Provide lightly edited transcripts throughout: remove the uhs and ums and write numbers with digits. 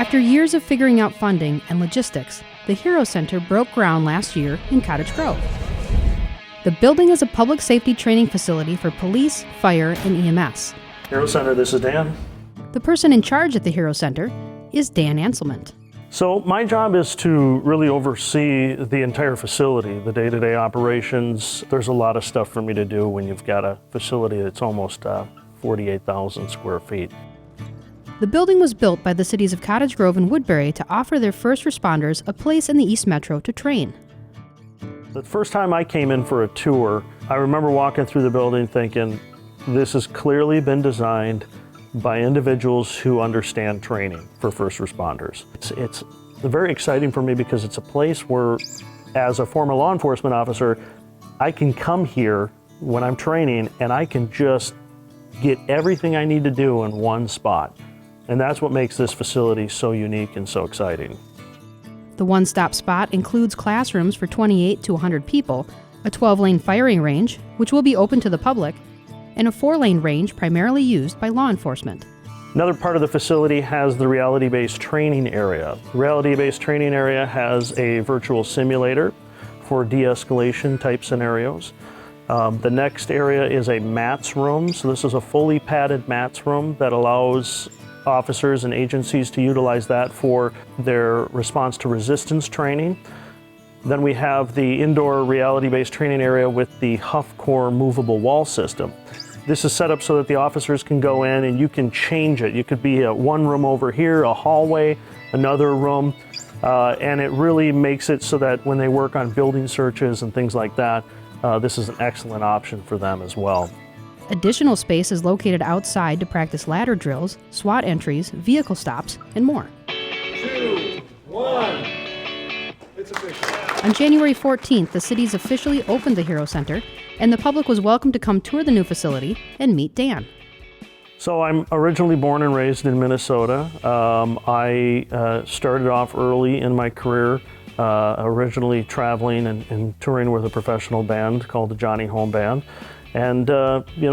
After years of figuring out funding and logistics, the Hero Center broke ground last year in Cottage Grove. The building is a public safety training facility for police, fire, and EMS. Hero Center, this is Dan. The person in charge at the Hero Center is Dan Anselment. So my job is to really oversee the entire facility, the day-to-day operations. There's a lot of stuff for me to do when you've got a facility that's almost 48,000 square feet. The building was built by the cities of Cottage Grove and Woodbury to offer their first responders a place in the East Metro to train. The first time I came in for a tour, I remember walking through the building thinking, this has clearly been designed by individuals who understand training for first responders. It's very exciting for me because it's a place where, as a former law enforcement officer, I can come here when I'm training and I can just get everything I need to do in one spot. And that's what makes this facility so unique and so exciting. The one-stop spot includes classrooms for 28 to 100 people, a 12-lane firing range, which will be open to the public, and a 4-lane range primarily used by law enforcement. Another part of the facility has the reality-based training area. The reality-based training area has a virtual simulator for de-escalation type scenarios. The next area is a MATS room. So this is a fully padded MATS room that allows officers and agencies to utilize that for their response to resistance training. Then we have the indoor reality-based training area with the Huff Core movable wall system. This is set up so that the officers can go in and you can change it. You could be at one room over here, a hallway, another room, and it really makes it so that when they work on building searches and things like that, this is an excellent option for them as well. Additional space is located outside to practice ladder drills, SWAT entries, vehicle stops, and more. 2, 1. It's official. On January 14th, the cities officially opened the Hero Center, and the public was welcome to come tour the new facility and meet Dan. So I'm originally born and raised in Minnesota. I started off early in my career, originally traveling and touring with a professional band called the Johnny Home Band. And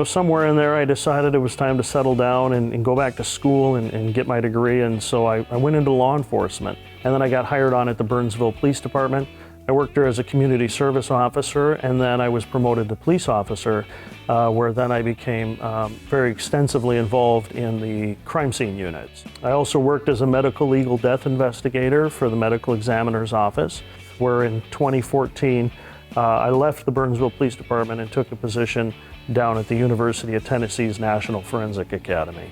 somewhere in there I decided it was time to settle down and go back to school and get my degree, and so I went into law enforcement. And then I got hired on at the Burnsville Police Department. I worked there as a community service officer, and then I was promoted to police officer, where then I became very extensively involved in the crime scene units. I also worked as a medical legal death investigator for the medical examiner's office, where in 2014 I left the Burnsville Police Department and took a position down at the University of Tennessee's National Forensic Academy.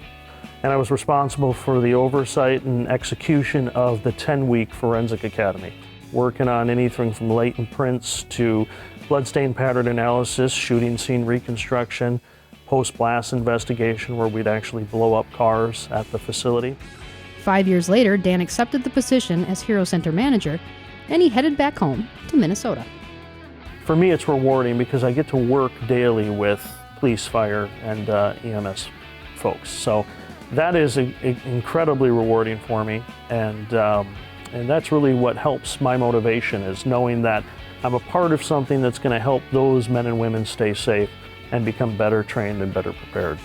And I was responsible for the oversight and execution of the 10-week Forensic Academy, working on anything from latent prints to bloodstain pattern analysis, shooting scene reconstruction, post-blast investigation where we'd actually blow up cars at the facility. 5 years later, Dan accepted the position as Hero Center manager, and he headed back home to Minnesota. For me, it's rewarding because I get to work daily with police, fire, and EMS folks. So that is incredibly rewarding for me, and that's really what helps my motivation, is knowing that I'm a part of something that's going to help those men and women stay safe and become better trained and better prepared.